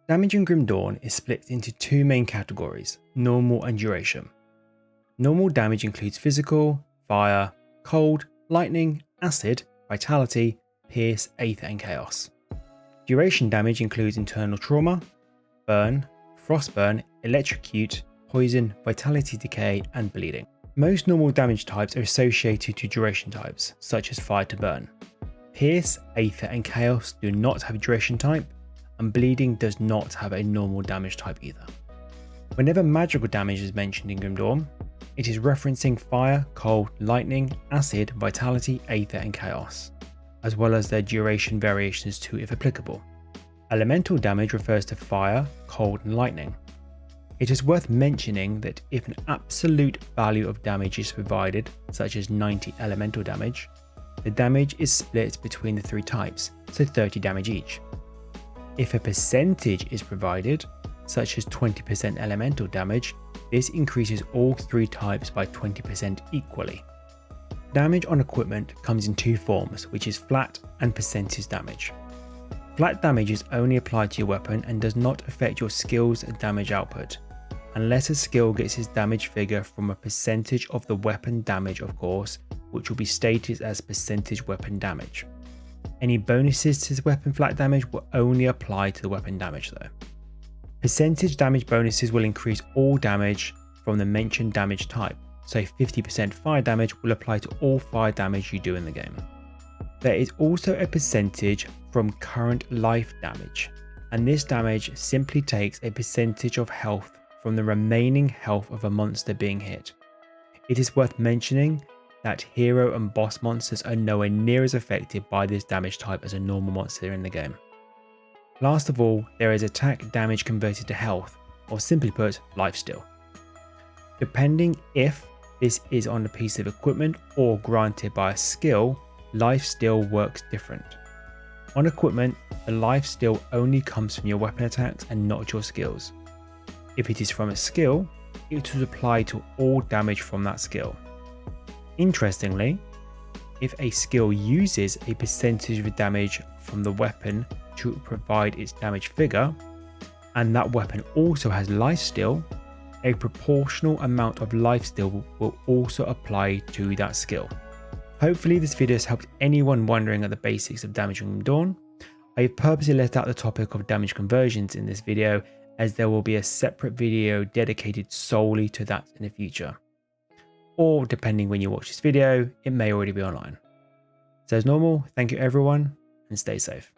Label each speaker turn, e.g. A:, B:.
A: Damage in Grim Dawn is split into two main categories, normal and duration. Normal damage includes physical, fire, cold, lightning, acid, vitality, pierce, aether and chaos. Duration damage includes internal trauma, burn, frostburn, electrocute, poison, vitality decay and bleeding. Most normal damage types are associated to duration types, such as fire to burn. Pierce, aether and chaos do not have a duration type, and bleeding does not have a normal damage type either. Whenever magical damage is mentioned in Grim Dawn, it is referencing fire, cold, lightning, acid, vitality, aether and chaos, as well as their duration variations too if applicable. Elemental damage refers to fire, cold and lightning. It is worth mentioning that if an absolute value of damage is provided, such as 90 elemental damage, the damage is split between the three types, so 30 damage each. If a percentage is provided, such as 20% elemental damage, this increases all three types by 20% equally. Damage on equipment comes in two forms, which is flat and percentage damage. Flat damage is only applied to your weapon and does not affect your skill's damage output, unless a skill gets its damage figure from a percentage of the weapon damage, of course, which will be stated as percentage weapon damage. Any bonuses to the weapon flat damage will only apply to the weapon damage though. Percentage damage bonuses will increase all damage from the mentioned damage type, so 50% fire damage will apply to all fire damage you do in the game. There is also a percentage from current life damage, and this damage simply takes a percentage of health from the remaining health of a monster being hit. It is worth mentioning that hero and boss monsters are nowhere near as affected by this damage type as a normal monster in the game. Last of all, there is attack damage converted to health, or simply put, lifesteal. Depending if this is on a piece of equipment or granted by a skill, lifesteal works different. On equipment, the lifesteal only comes from your weapon attacks and not your skills. If it is from a skill, it will apply to all damage from that skill. Interestingly, if a skill uses a percentage of damage from the weapon to provide its damage figure, and that weapon also has lifesteal, a proportional amount of lifesteal will also apply to that skill. Hopefully this video has helped anyone wondering at the basics of damage in Dawn. I have purposely left out the topic of damage conversions in this video, as there will be a separate video dedicated solely to that in the future. Or depending when you watch this video, it may already be online. So as normal, thank you everyone and stay safe.